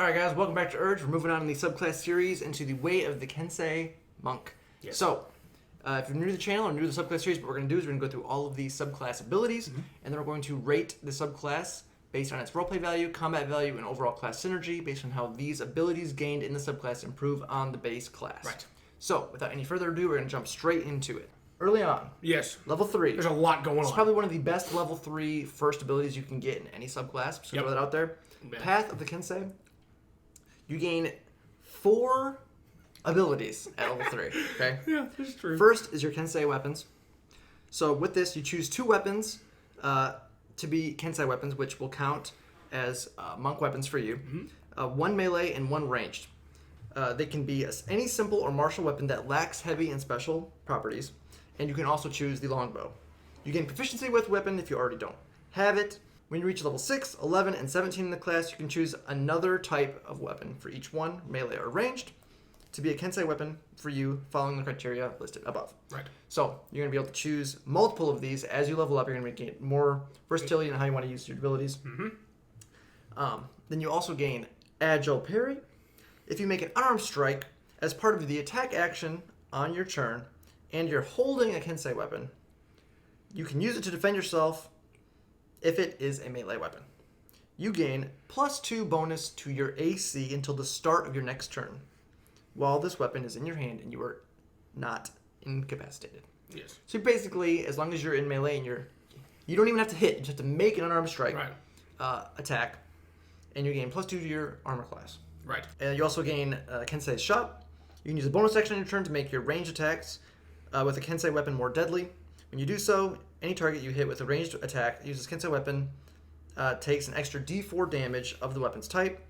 Alright guys, welcome back to Urge. We're moving on in the subclass series into the way of the Kensei Monk. Yes. So, if you're new to the channel or new to the subclass series, what we're going to do is we're going to go through all of these subclass abilities, and then we're going to rate the subclass based on its roleplay value, combat value, and overall class synergy, based on how these abilities gained in the subclass improve on the base class. Right. So, without any further ado, we're going to jump straight into it. Early on, Yes. level 3. There's a lot going on. It's probably one of the best level 3 first abilities you can get in any subclass, so throw that out there. Yeah. Path of the Kensei. You gain 4 abilities at level 3, okay? Yeah, that's true. First is your Kensei weapons. So with this, you choose 2 weapons to be Kensei weapons, which will count as monk weapons for you. 1 melee and 1 ranged. They can be any simple or martial weapon that lacks heavy and special properties. And you can also choose the longbow. You gain proficiency with weapon if you already don't have it. When you reach level 6, 11, and 17 in the class, you can choose another type of weapon for each one, melee or ranged, to be a Kensei weapon for you following the criteria listed above. Right. So you're going to be able to choose multiple of these. As you level up, you're going to gain more versatility in how you want to use your abilities. Then you also gain Agile Parry. If you make an unarmed strike as part of the attack action on your turn, and you're holding a Kensei weapon, you can use it to defend yourself if it is a melee weapon. You gain +2 bonus to your AC until the start of your next turn, while this weapon is in your hand and you are not incapacitated. Yes. So basically, as long as you're in melee and you don't even have to hit, you just have to make an unarmed strike attack, and you gain +2 to your armor class. Right. And you also gain Kensei Shot. You can use a bonus action on your turn to make your ranged attacks with a Kensei weapon more deadly. When you do so, any target you hit with a ranged attack that uses Kensei weapon takes an extra d4 damage of the weapon's type.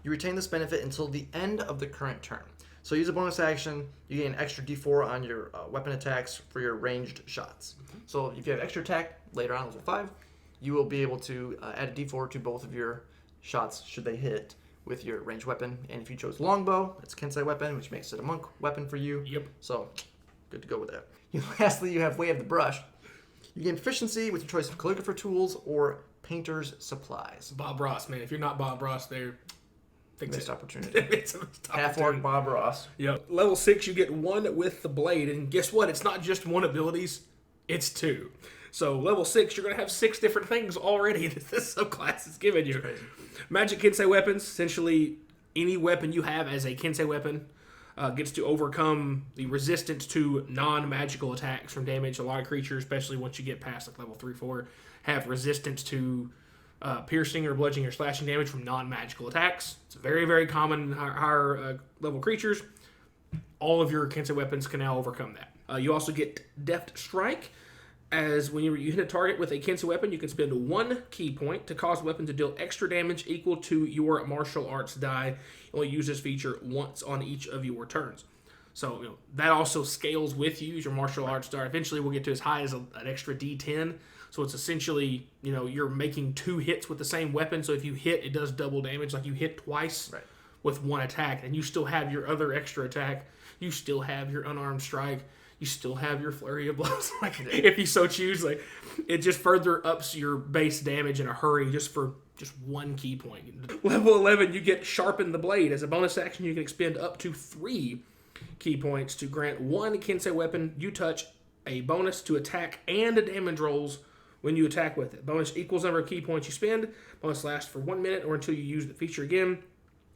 You retain this benefit until the end of the current turn. So use a bonus action, you gain an extra d4 on your weapon attacks for your ranged shots. So if you have extra attack later on, level 5, you will be able to add a d4 to both of your shots should they hit with your ranged weapon. And if you chose longbow, it's a Kensei weapon, which makes it a monk weapon for you. Yep. So good to go with that. Lastly, you have Way of the Brush. You gain efficiency with your choice of calligrapher tools or painter's supplies. Bob Ross, man. If you're not Bob Ross, they're Missed opportunity. It's a missed Half-orc Bob Ross. Yep. Level 6, you get 1 with the blade, and guess what? It's not just 1 abilities, it's 2. So level 6, you're going to have 6 different things already that this subclass is giving you. Magic Kensei weapons, essentially any weapon you have as a Kensei weapon gets to overcome the resistance to non-magical attacks from damage. A lot of creatures, especially once you get past like level 3, 4, have resistance to piercing or bludgeoning or slashing damage from non-magical attacks. It's very, very common in higher level creatures. All of your Kensei weapons can now overcome that. You also get Deft Strike, as when you hit a target with a Kensei weapon, you can spend 1 key point to cause the weapon to deal extra damage equal to your martial arts die. You only use this feature once on each of your turns. So that also scales with you as your martial arts die. Eventually we'll get to as high as an extra D10. So it's essentially, you're making 2 hits with the same weapon. So if you hit, it does double damage. Like you hit twice with 1 attack, and you still have your other extra attack. You still have your unarmed strike. You still have your flurry of blows, if you so choose. It just further ups your base damage in a hurry for 1 key point. Level 11, you get Sharpen the Blade. As a bonus action, you can expend up to 3 key points to grant 1 Kensei weapon you touch a bonus to attack and damage rolls when you attack with it. Bonus equals number of key points you spend. Bonus lasts for 1 minute or until you use the feature again.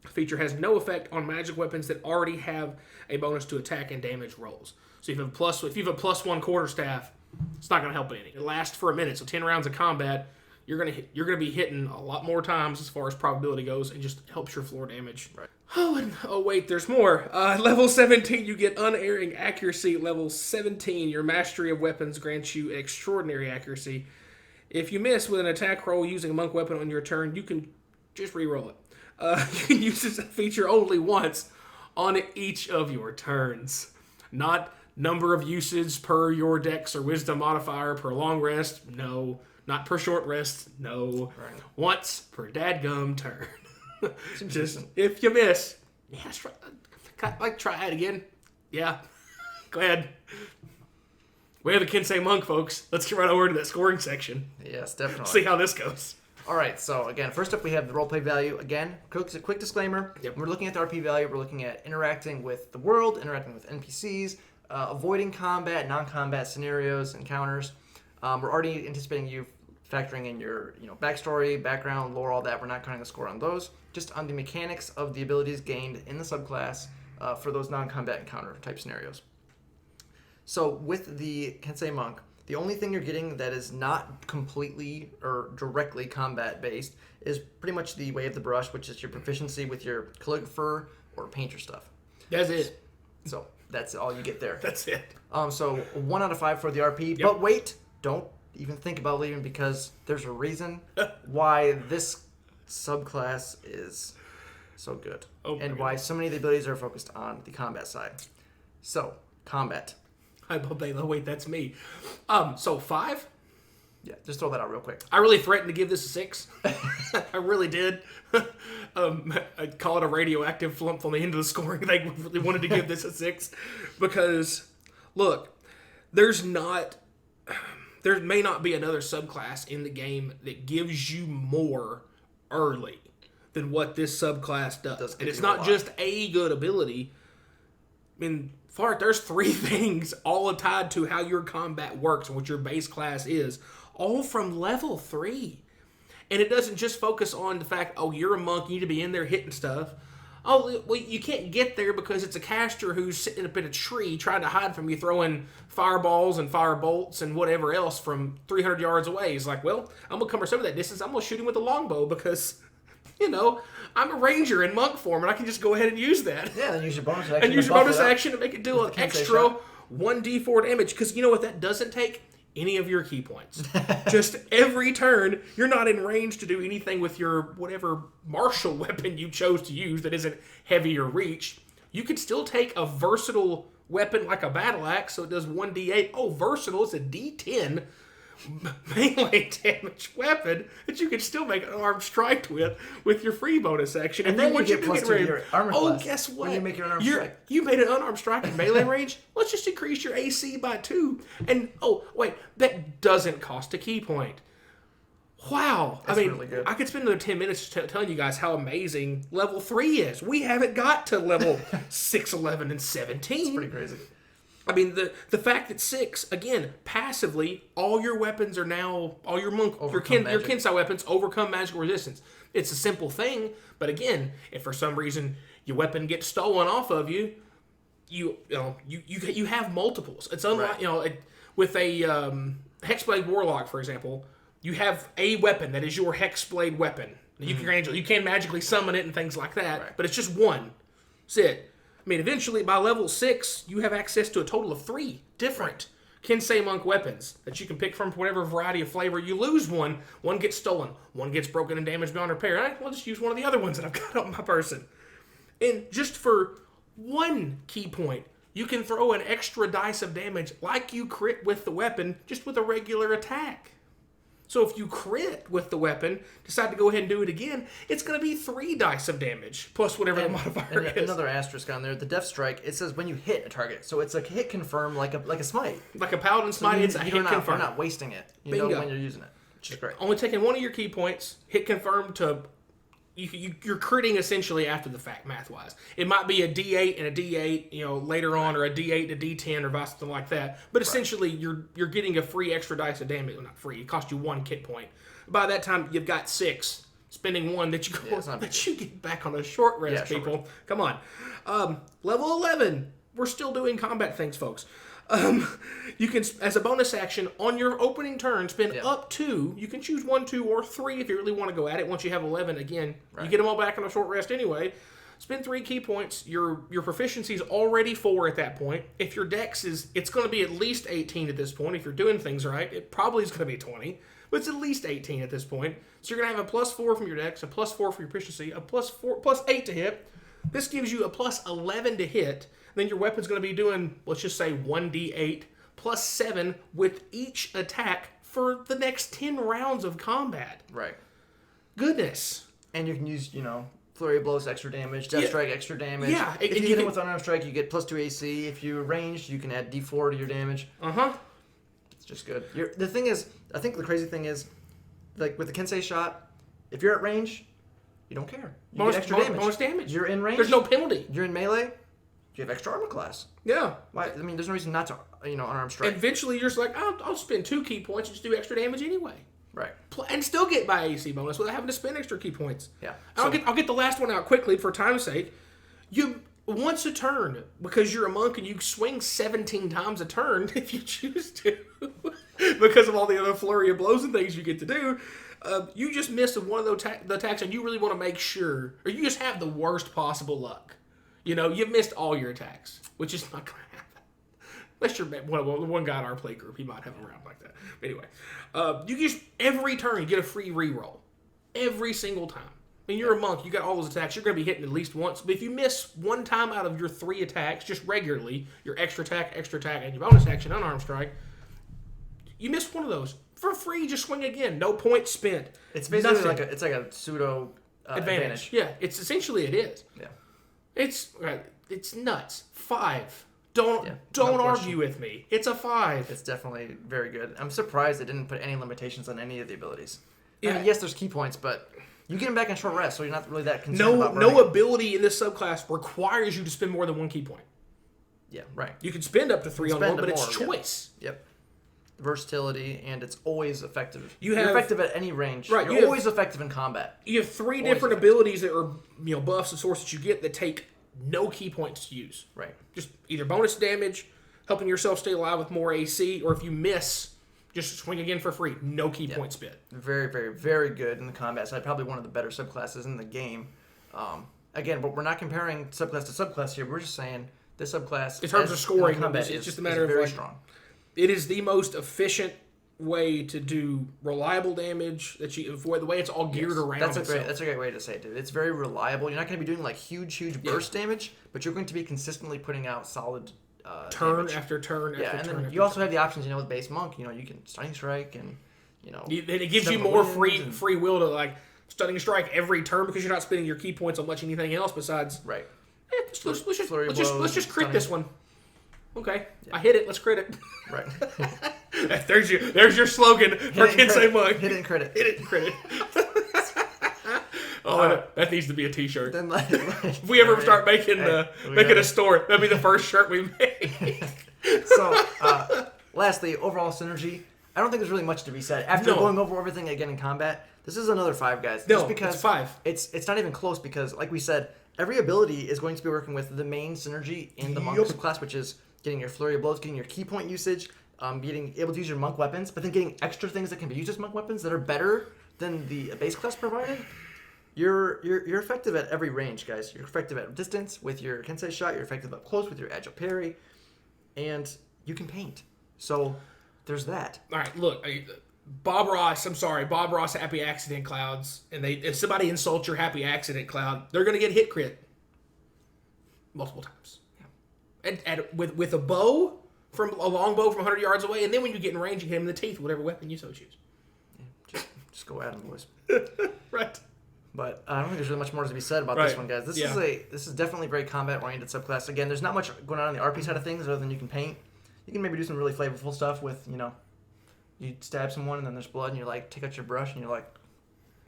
The feature has no effect on magic weapons that already have a bonus to attack and damage rolls. So if you have a +1 quarterstaff, it's not going to help anything. It lasts for a minute, so 10 rounds of combat, you're gonna be hitting a lot more times as far as probability goes, and just helps your floor damage. Right. Oh wait, there's more. Level 17, you get Unerring Accuracy. Level 17, your Mastery of Weapons grants you Extraordinary Accuracy. If you miss with an attack roll using a monk weapon on your turn, you can just re-roll it. You can use this feature only once on each of your turns. Not number of usage per your dex or wisdom modifier per long rest. No. Not per short rest. No. Right. Once per dadgum turn. Just if you miss. Yeah, try it again. Yeah. Go ahead. We have the Kensei Monk, folks. Let's get right over to that scoring section. Yes, definitely. See how this goes. All right, so again, first up we have the roleplay value. Again, quick disclaimer. Yep. When we're looking at the RP value, we're looking at interacting with the world, interacting with NPCs, avoiding combat, non-combat scenarios, encounters. We're already anticipating you factoring in your backstory, background, lore, all that. We're not counting the score on those. Just on the mechanics of the abilities gained in the subclass for those non-combat encounter type scenarios. So with the Kensei Monk, the only thing you're getting that is not completely or directly combat based is pretty much the way of the brush, which is your proficiency with your calligrapher or painter stuff. That's it. So that's all you get there. That's it. So 1 out of 5 for the RP. Yep. But wait, don't even think about leaving because there's a reason why this subclass is so good and why so many of the abilities are focused on the combat side. So combat. Wait, that's me. So 5? Yeah, just throw that out real quick. I really threatened to give this a 6. I really did. I'd call it a radioactive flump on the end of the scoring. They really wanted to give this a 6 because, look, there may not be another subclass in the game that gives you more early than what this subclass does. And it's not just a good ability. I mean, there's 3 things all tied to how your combat works and what your base class is, all from level 3. And it doesn't just focus on the fact, oh, you're a monk, you need to be in there hitting stuff. Oh, well, you can't get there because it's a caster who's sitting up in a tree trying to hide from you, throwing fireballs and fire bolts and whatever else from 300 yards away. He's like, well, I'm going to cover some of that distance. I'm going to shoot him with a longbow because, I'm a ranger in monk form and I can just go ahead and use that. Yeah, then use your bonus action. And use your bonus action to make it do an extra 1d4 damage. Because you know what that doesn't take? Any of your key points. Just every turn, you're not in range to do anything with your whatever martial weapon you chose to use that isn't heavy or reach. You could still take a versatile weapon like a battle axe, so it does 1d8. Oh, versatile, it's a d10 melee damage weapon that you could still make an armed strike with your free bonus action. And then you get plus 2 to your armor class. Guess what? When you make your unarmed strike. You made an unarmed strike in melee range. Let's just increase your AC by 2. And, that doesn't cost a key point. Wow. That's really good. I could spend another 10 minutes telling you guys how amazing level 3 is. We haven't got to level 6, 11, and 17. It's pretty crazy. I mean, the fact that 6, again, passively, all your weapons are now, all your Kensei weapons overcome magical resistance. It's a simple thing, but again, if for some reason your weapon gets stolen off of you, you have multiples. It's unlike, with a Hexblade Warlock, for example, you have a weapon that is your Hexblade weapon. You can magically summon it and things like that, but it's just one. That's it. I mean, eventually, by level 6, you have access to a total of 3 different Kensei Monk weapons that you can pick from whatever variety of flavor. You lose one gets stolen, one gets broken and damaged beyond repair. I'll just use one of the other ones that I've got on my person. And just for 1 key point, you can throw an extra dice of damage like you crit with the weapon, just with a regular attack. So if you crit with the weapon, decide to go ahead and do it again, it's going to be 3 dice of damage, plus whatever the modifier is. Another asterisk on there, the Death Strike, it says when you hit a target. So it's a hit confirm like a smite. Like a Paladin smite, it's a hit confirm. You're not wasting it. You know when you're using it, which is great. Only taking 1 of your key points, hit confirm to... You're critting essentially after the fact, math-wise. It might be a D8 and a D8, later on, or a D8 and a D10 or something like that. But essentially, you're getting a free extra dice of damage. Well, not free. It costs you 1 kit point. By that time, you've got 6. Spending 1 that you get back on a short rest, people. Come on. Level 11. We're still doing combat things, folks. You can, as a bonus action, on your opening turn, spend up to, you can choose 1, 2, or 3 if you really want to go at it. Once you have 11, again, you get them all back on a short rest anyway. Spend 3 key points. Your proficiency is already 4 at that point. If your dex it's going to be at least 18 at this point. If you're doing things right, it probably is going to be 20, but it's at least 18 at this point. So you're going to have a plus 4 from your dex, a plus 4 for your proficiency, a plus 8 to hit. This gives you a plus 11 to hit. Then your weapon's going to be doing, let's just say 1d8 plus 7 with each attack for the next 10 rounds of combat. Right. Goodness. And you can use, flurry of blows, extra damage, death strike, extra damage. Yeah. If you hit it with unarmed strike, you get plus 2 AC. If you're ranged, you can add D4 to your damage. It's just good. The thing is, I think the crazy thing is, like with the Kensei shot, If you're at range, you don't care. You Bonus, get extra bonus, damage. bonus damage. You're in range. There's no penalty. You're in melee. You have extra armor class. Yeah. Why? I mean, there's no reason not to, unarmed strike. Eventually, you're just like, I'll spend 2 key points and just do extra damage anyway. Right. And still get my AC bonus without having to spend extra key points. Yeah. I'll get the last one out quickly for time's sake. You once a turn, because you're a monk and you swing 17 times a turn if you choose to, because of all the other flurry of blows and things you get to do. You just missed one of the attacks, and you really want to make sure, or you just have the worst possible luck. You've missed all your attacks, which is not going to happen. Unless you're one guy in our play group, he might have a round like that. But anyway, you just, every turn, you get a free reroll. Every single time. I mean, you're a monk, you got all those attacks, you're going to be hitting at least once. But if you miss one time out of your 3 attacks, just regularly, your extra attack, and your bonus action, unarmed strike, you missed one of those. For free, just swing again. No points spent. It's basically like a pseudo advantage. Yeah, it's essentially it is. Yeah. It's nuts. 5. Don't argue with me. It's a 5. It's definitely very good. I'm surprised they didn't put any limitations on any of the abilities. Yeah. I mean, yes, there's key points, but you get them back in short rest, so you're not really that concerned about No ability in this subclass requires you to spend more than 1 key point. Yeah, right. You can spend up to 3 on one, but it's choice. Yep. Versatility, and it's always effective. You're effective at any range. Right, You're always effective in combat. You have 3 different abilities that are buffs and sources you get that take no key points to use. Right. Just either bonus damage, helping yourself stay alive with more AC, or if you miss, just swing again for free. No key points spent. Very, very, very good in the combat side. Probably one of the better subclasses in the game. Again, but we're not comparing subclass to subclass here. We're just saying this subclass, in terms of scoring, combat, it's just a matter of very strong. It is the most efficient way to do reliable damage the way it's all geared around. That's a great way to say it, dude. It's very reliable. You're not going to be doing like huge burst damage, but you're going to be consistently putting out solid turn damage. after turn after turn. And then you also have the options, with base monk. You can stunning strike and and it gives you more free will to like stunning strike every turn because you're not spending your key points on much anything else besides right. Let's just crit this one. Okay, yeah. I hit it. Let's crit it. Right. There's your slogan for Kensei Monk. Hit it and crit it. Hit it and crit it. That needs to be a T-shirt. Then, if we ever start making a store, that'd be the first shirt we make. So, lastly, overall synergy. I don't think there's really much to be said after going over everything again in combat. This is another 5, guys. No, just because it's 5. It's not even close because, like we said, every ability is going to be working with the main synergy in the monk class, which is getting your flurry of blows, getting your key point usage, being able to use your monk weapons, but then getting extra things that can be used as monk weapons that are better than the base class provided. You're effective at every range, guys. You're effective at distance with your Kensei shot. You're effective up close with your agile parry, and you can paint. So there's that. All right, look, Bob Ross happy accident clouds, and if somebody insults your happy accident cloud, they're gonna get hit crit multiple times. And with a bow, from a long bow from 100 yards away, and then when you get in range, you hit him in the teeth, whatever weapon you so choose. Yeah, just go at him, boys. Right. But I don't think there's really much more to be said about this one, guys. This is definitely a very combat-oriented subclass. Again, there's not much going on the RP side of things other than you can paint. You can maybe do some really flavorful stuff with, you stab someone and then there's blood and you're like, take out your brush and you're like,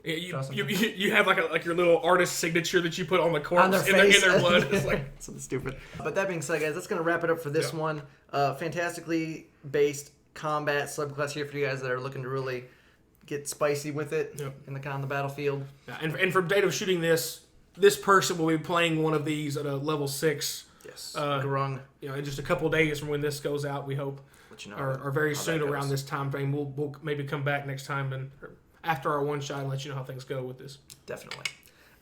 you have like your little artist signature that you put on the corpse on their in their blood. It's like something stupid. But that being said, guys, that's gonna wrap it up for this one. Fantastically based combat subclass here for you guys that are looking to really get spicy with it in the battlefield. Yeah, and from date of shooting this person will be playing one of these at a level 6. Yes. Grung. In just a couple of days from when this goes out, we hope. Or very soon around this time frame. We'll maybe come back next time and after our one shot and let you know how things go with this. Definitely.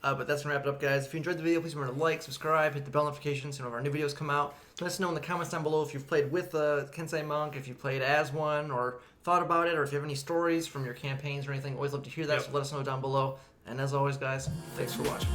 But that's going to wrap it up, guys. If you enjoyed the video, please remember to like, subscribe, hit the bell notifications so our new videos come out. Let us know in the comments down below if you've played with Kensei Monk, if you've played as one, or thought about it, or if you have any stories from your campaigns or anything. Always love to hear that, so let us know down below. And as always, guys, thanks for watching.